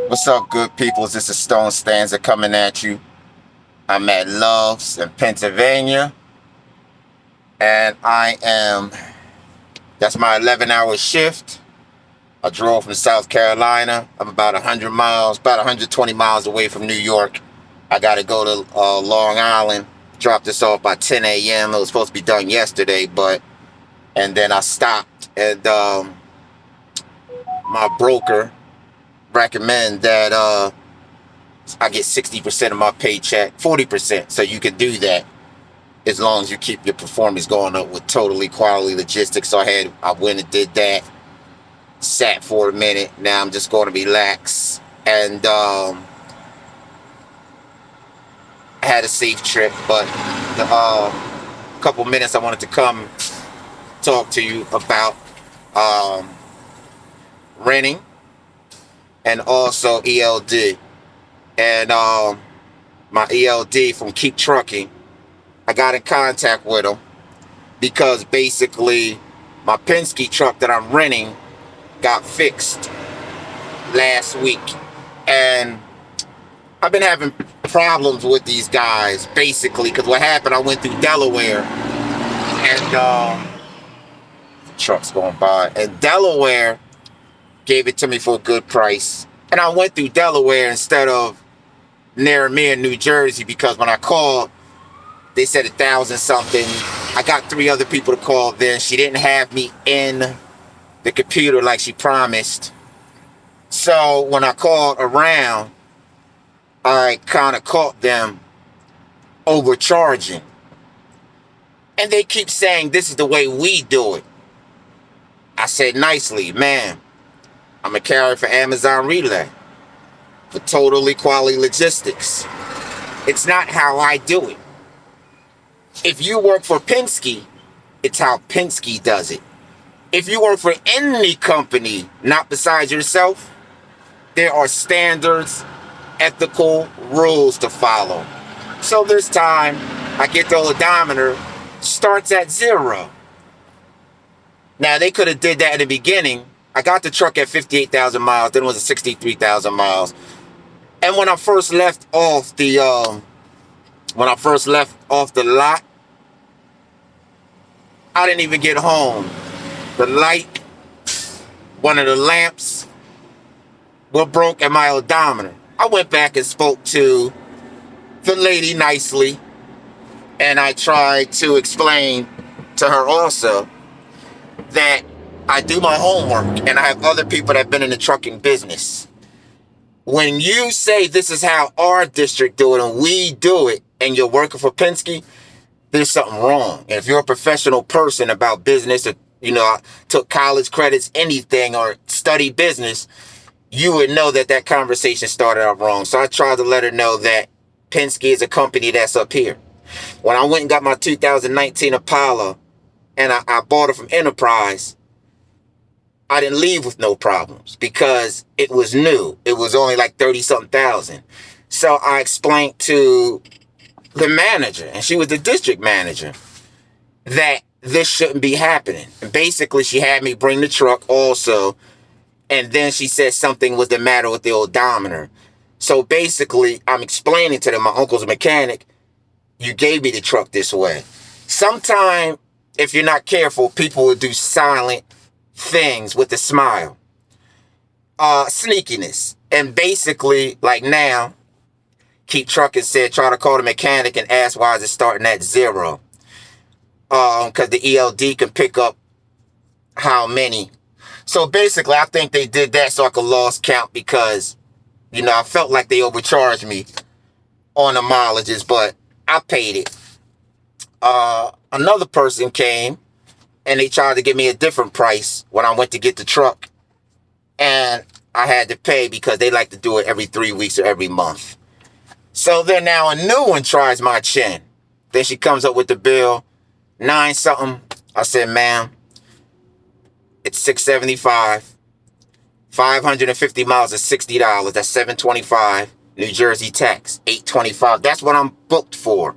What's up, good people? This is Stone Stanza coming at you. I'm at Love's in Pennsylvania, and that's my 11-hour shift. I drove from South Carolina. I'm about 100 miles, about 120 miles away from New York. I got to go to Long Island, drop this off by 10 a.m. It was supposed to be done yesterday, and then I stopped, and my broker recommend that I get 60% of my paycheck, 40%. So you can do that as long as you keep your performance going up with totally quality logistics. So I went and did that, sat for a minute. Now I'm just going to relax, and had a safe trip. But the couple minutes I wanted to come talk to you about renting and also ELD. And my ELD from Keep Trucking, I got in contact with them because basically my Penske truck that I'm renting got fixed last week. And I've been having problems with these guys basically because what happened, I went through Delaware, and the truck's going by, and Delaware gave it to me for a good price. And I went through Delaware instead of near me in New Jersey because when I called, they said 1,000 something. I got 3 other people to call then. She didn't have me in the computer like she promised. So when I called around, I kind of caught them overcharging. And they keep saying this is the way we do it. I said nicely, man, I'm a carrier for Amazon Relay for totally quality logistics. It's not how I do it. If you work for Penske, it's how Penske does it. If you work for any company, not besides yourself, there are standards, ethical rules to follow. So this time, I get the odometer, starts at 0. Now, they could have did that in the beginning. I got the truck at 58,000 miles, then it was at 63,000 miles. And when I first left off the lot, I didn't even get home. The light, one of the lamps, were broke at my odometer. I went back and spoke to the lady nicely, and I tried to explain to her also that I do my homework and I have other people that have been in the trucking business. When you say this is how our district do it and we do it, and you're working for Penske, there's something wrong. And if you're a professional person about business, or took college credits, anything, or study business, you would know that conversation started out wrong. So I tried to let her know that Penske is a company that's up here. When I went and got my 2019 Impala, and I bought it from Enterprise, I didn't leave with no problems because it was new. It was only like 30-something thousand. So I explained to the manager, and she was the district manager, that this shouldn't be happening. And basically, she had me bring the truck also, and then she said something was the matter with the odometer. So basically, I'm explaining to them, my uncle's a mechanic, you gave me the truck this way. Sometime, if you're not careful, people will do silent things with a smile. Sneakiness. And basically, like now, Keep Trucking said, try to call the mechanic and ask why is it starting at 0. Because the ELD can pick up how many. So basically, I think they did that so I could lost count because, I felt like they overcharged me on the mileages, but I paid it. Another person came and they tried to give me a different price when I went to get the truck. And I had to pay because they like to do it every 3 weeks or every month. So then now a new one tries my chin. Then she comes up with the bill, 9 something. I said, ma'am, it's $675. 550 miles is $60. That's $725. New Jersey tax, $825. That's what I'm booked for.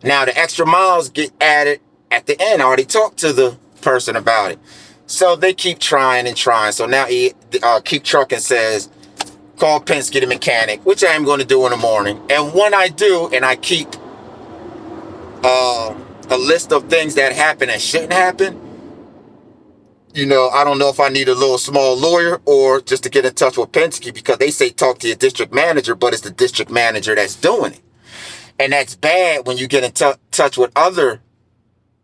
Now the extra miles get added at the end. I already talked to the person about it. So they keep trying and trying. So now Keep Trucking says, call Penske the mechanic, which I am going to do in the morning. And when I do, and I keep a list of things that happen that shouldn't happen, I don't know if I need a little small lawyer or just to get in touch with Penske, because they say talk to your district manager, but it's the district manager that's doing it. And that's bad when you get in touch with other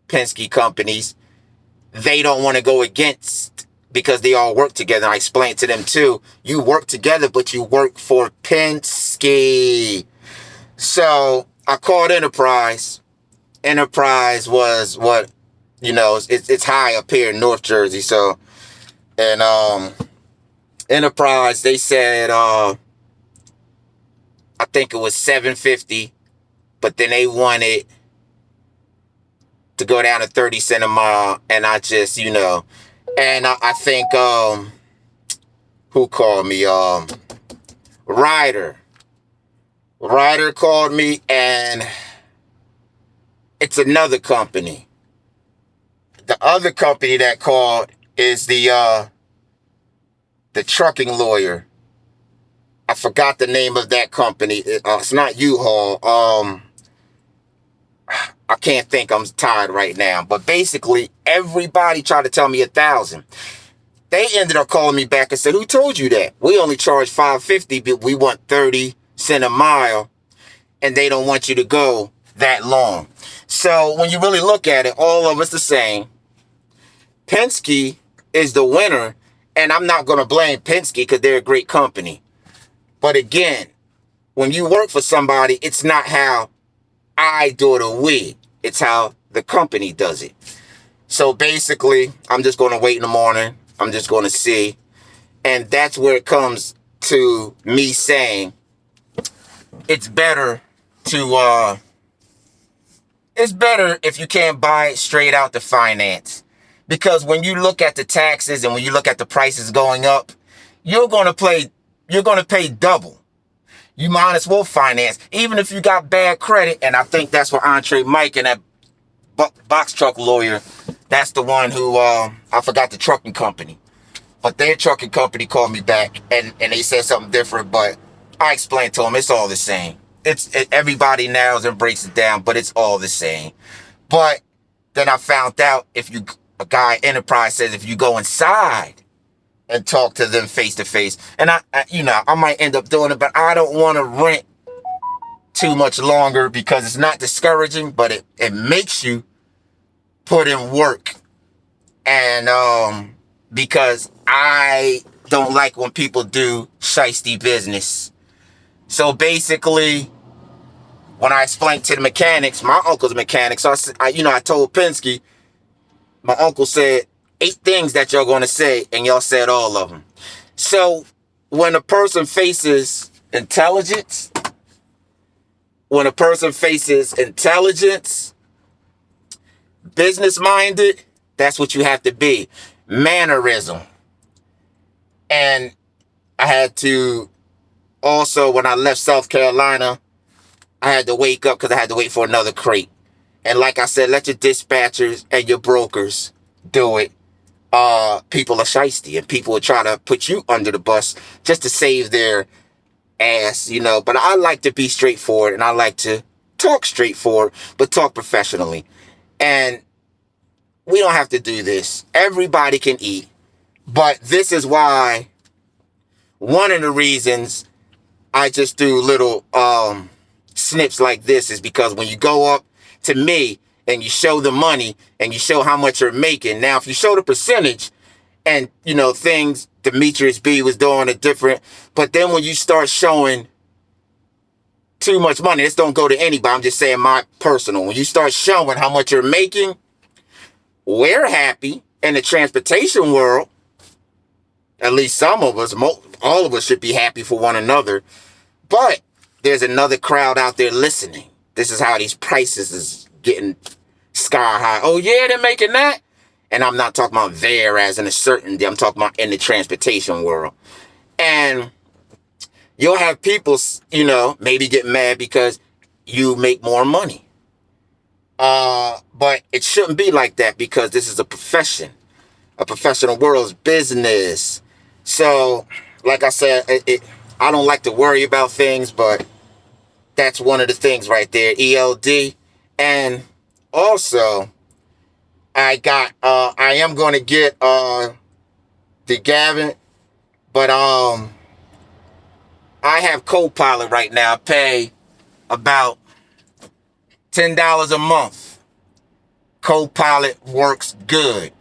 Penske companies. They don't want to go against, because they all work together. I explained to them too, you work together, but you work for Penske. So I called Enterprise. Enterprise was what, it's high up here in North Jersey. So, and Enterprise, they said, I think it was $7.50, but then they wanted to go down to 30 cents a mile. And I just, and I think, who called me? Ryder called me, and it's another company. The other company that called is the trucking lawyer. I forgot the name of that company. It's not U-Haul. I can't think. I'm tired right now. But basically, everybody tried to tell me 1,000. They ended up calling me back and said, "Who told you that? We only charge $5.50, but we want 30 cents a mile, and they don't want you to go that long." So when you really look at it, all of us the same. Penske is the winner, and I'm not going to blame Penske because they're a great company. But again, when you work for somebody, it's not how I do it or we. It's how the company does it. So basically, I'm just going to wait in the morning. I'm just going to see. And that's where it comes to me saying it's better if you can't buy it straight out to finance. Because when you look at the taxes and when you look at the prices going up, you're going to pay double. You might as well finance, even if you got bad credit. And I think that's what Entree Mike and that box truck lawyer, that's the one who, I forgot the trucking company. But their trucking company called me back and they said something different. But I explained to them, it's all the same. Everybody nails and breaks it down, but it's all the same. But then I found out a guy Enterprise says if you go inside and talk to them face to face, and I might end up doing it, but I don't want to rent too much longer because it's not discouraging, but it makes you put in work. And because I don't like when people do shiesty business. So basically, when I explained to the mechanics, my uncle's a mechanic, so I told Penske, my uncle said 8 things that y'all going to say, and y'all said all of them. So when a person faces intelligence, business-minded, that's what you have to be. Mannerism. And I had to also, when I left South Carolina, I had to wake up because I had to wait for another crate. And like I said, let your dispatchers and your brokers do it. People are shiesty, and people will try to put you under the bus just to save their ass, But I like to be straightforward, and I like to talk straightforward, but talk professionally. And we don't have to do this. Everybody can eat. But this is why, one of the reasons I just do little snips like this is because when you go up to me and you show the money and you show how much you're making. Now, if you show the percentage and, things Demetrius B was doing are different, but then when you start showing too much money, this don't go to anybody. I'm just saying my personal. When you start showing how much you're making, we're happy in the transportation world. At least some of us, all of us should be happy for one another. But there's another crowd out there listening. This is how these prices is getting sky high. Oh yeah, they're making that. And I'm not talking about there as in a certainty. I'm talking about in the transportation world. And you'll have people, maybe get mad because you make more money. But it shouldn't be like that because this is a profession. A professional world is business. So, like I said, I don't like to worry about things, but that's one of the things right there, ELD. And also, I am going to get the Gavin, but I have Copilot right now. I pay about $10 a month. Copilot works good.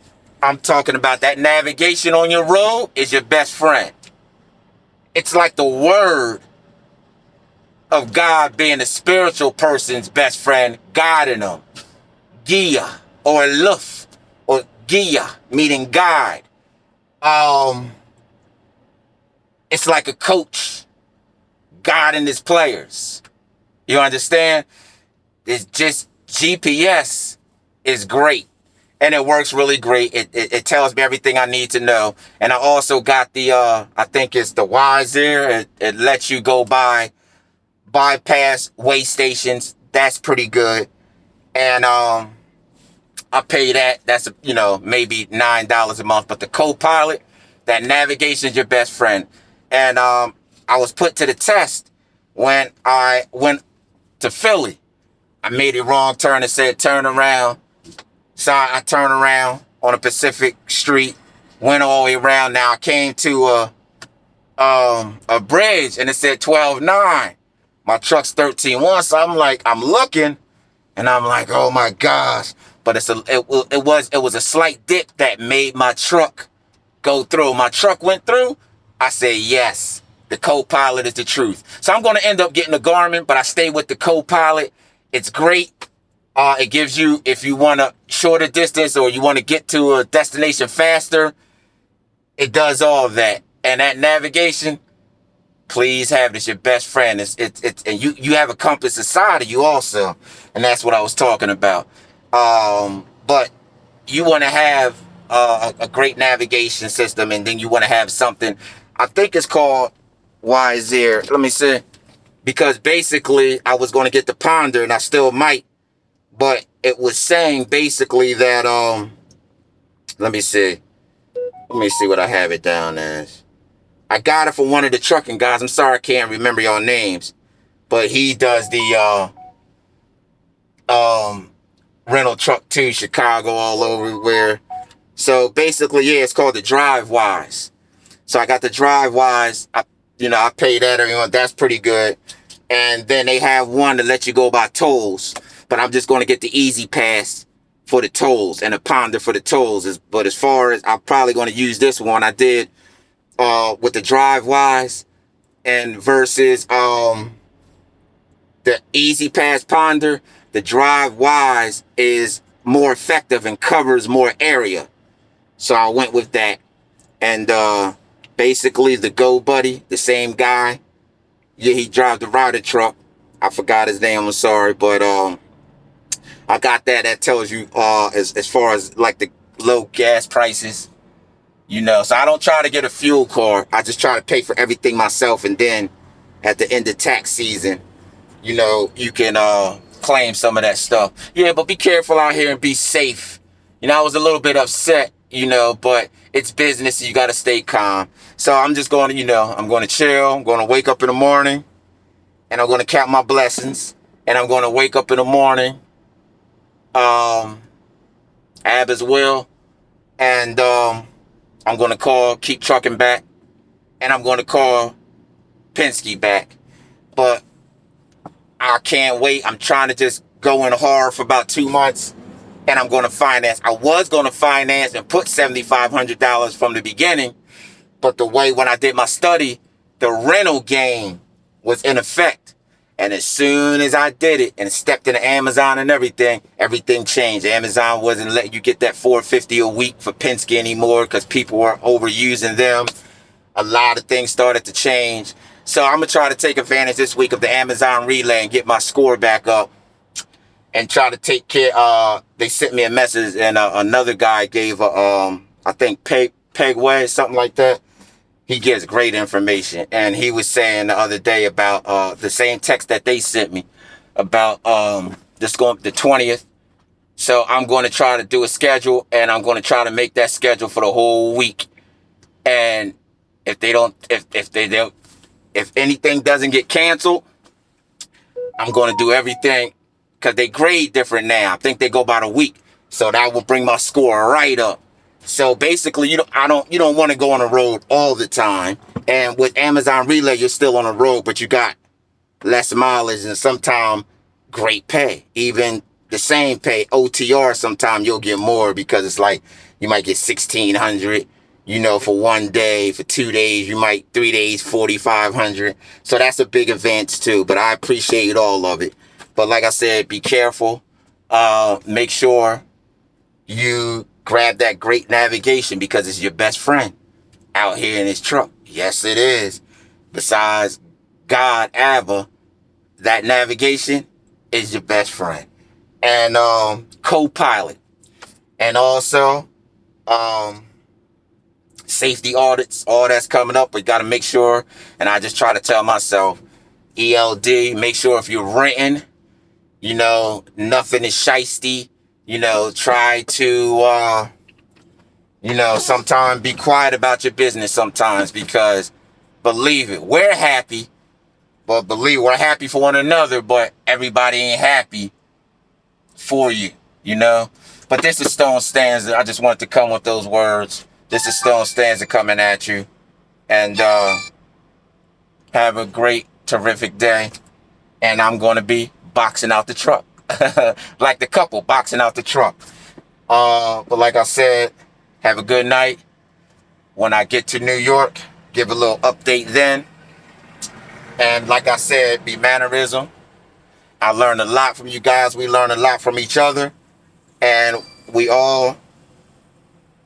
I'm talking about that navigation on your road is your best friend. It's like the word of God being a spiritual person's best friend, guiding them. Gia or Luf or Gia, meaning guide. It's like a coach guiding his players. You understand? It's just GPS is great. And it works really great. It tells me everything I need to know. And I also got the, I think it's the Wise Ear. It lets you go bypass way stations. That's pretty good. And I pay that. That's, maybe $9 a month. But the Copilot, that navigation is your best friend. And I was put to the test when I went to Philly. I made a wrong turn. It said turn around. So I turned around on a Pacific Street, went all the way around. Now I came to a bridge and it said 12.9. My truck's 13.1. So I'm looking and I'm like, oh my gosh. But it was a slight dip that made my truck go through. My truck went through. I say yes. The Copilot is the truth. So I'm going to end up getting a Garmin, but I stay with the Copilot. It's great. It gives you, if you want a shorter distance or you want to get to a destination faster, it does all of that. And that navigation, please have it as your best friend. And you have a compass inside of you also. And that's what I was talking about. But you want to have a great navigation system, and then you want to have something, I think it's called Wise Ear. Let me see. Because basically, I was going to get the Ponder, and I still might. But it was saying basically that, let me see what I have it down as. I got it from one of the trucking guys. I'm sorry I can't remember y'all names. But he does the rental truck too, Chicago, all over where. So basically, yeah, it's called the DriveWise. So I got the DriveWise. I pay that everyone. That's pretty good. And then they have one to let you go by tolls. But I'm just going to get the Easy Pass for the tolls and the Ponder for the tolls. But as far as, I'm probably going to use this one. I did with the DriveWise and versus the Easy Pass Ponder. The DriveWise is more effective and covers more area. So I went with that. And basically the Go Buddy, the same guy. Yeah, he drives the Ryder truck. I forgot his name. I'm sorry. But I got that. That tells you as far as like the low gas prices, So I don't try to get a fuel card. I just try to pay for everything myself. And then at the end of tax season, you can claim some of that stuff. Yeah, but be careful out here and be safe. I was a little bit upset, but it's business. So you got to stay calm. So I'm just going to, I'm going to chill. I'm going to wake up in the morning and I'm going to count my blessings. And I'm going to wake up in the morning. Ab as well. And I'm going to keep trucking back. And I'm going to call Penske back. But I can't wait. I'm trying to just go in hard for about 2 months. And I'm going to finance. I was going to finance and put $7,500 from the beginning. But the way when I did my study, the rental game was in effect. And as soon as I did it and stepped into Amazon and everything changed. Amazon wasn't letting you get that $450 a week for Penske anymore because people were overusing them. A lot of things started to change. So I'm going to try to take advantage this week of the Amazon relay and get my score back up and try to take care. They sent me a message and another guy gave I think Pegway, something like that. He gives great information. And he was saying the other day about the same text that they sent me about the 20th. So I'm going to try to do a schedule and I'm going to try to make that schedule for the whole week. And if If anything doesn't get canceled, I'm going to do everything, because they grade different now. I think they go by the week. So that will bring my score right up. So basically, you don't want to go on the road all the time. And with Amazon Relay, you're still on the road, but you got less mileage and sometimes great pay. Even the same pay, OTR, sometimes you'll get more, because it's like you might get $1,600, for 1 day. For 2 days, you might 3 days, $4,500. So that's a big advance too. But I appreciate all of it. But like I said, be careful. Make sure you grab that great navigation, because it's your best friend out here in this truck. Yes, it is. Besides God, Abba, that navigation is your best friend. And co-pilot. And also safety audits, all that's coming up. We got to make sure, and I just try to tell myself, ELD, make sure if you're renting, nothing is shiesty. Try to, sometimes be quiet about your business sometimes, because believe it, we're happy, but believe we're happy for one another, but everybody ain't happy for you, But this is Stone Stanza. I just wanted to come with those words. This is Stone Stanza coming at you. And have a great, terrific day. And I'm going to be boxing out the truck. Like the couple boxing out the truck. But like I said, have a good night. When I get to New York, give a little update then. And like I said, be mannerism. I learned a lot from you guys. We learn a lot from each other. And we all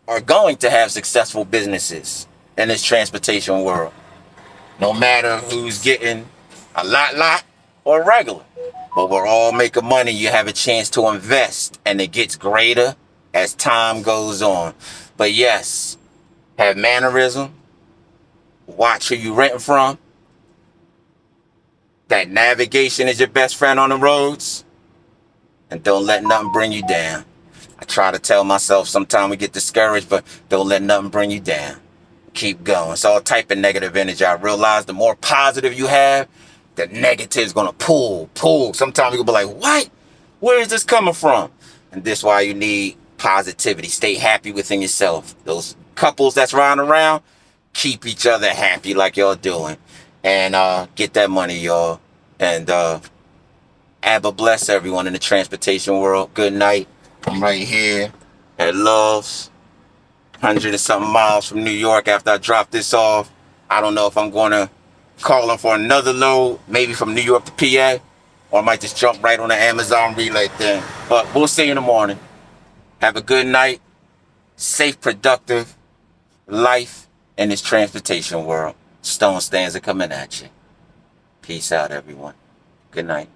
are going to have successful businesses in this transportation world. No matter who's getting a lot, or regular. But we're all making money. You have a chance to invest. And it gets greater as time goes on. But yes, have mannerism. Watch who you renting from. That navigation is your best friend on the roads. And don't let nothing bring you down. I try to tell myself sometimes we get discouraged, but don't let nothing bring you down. Keep going. It's all type of negative energy. I realize the more positive you have, the negative is going to pull. Sometimes you'll be like, what? Where is this coming from? And this is why you need positivity. Stay happy within yourself. Those couples that's riding around, keep each other happy like y'all doing. And get that money, y'all. And Abba bless everyone in the transportation world. Good night. I'm right here at Love's. 100 and something miles from New York. After I drop this off, I don't know if I'm going to call them for another load, maybe from New York to PA, or I might just jump right on the Amazon Relay thing. But we'll see you in the morning. Have a good night. Safe, productive life in this transportation world. Stone Stanza coming at you. Peace out, everyone. Good night.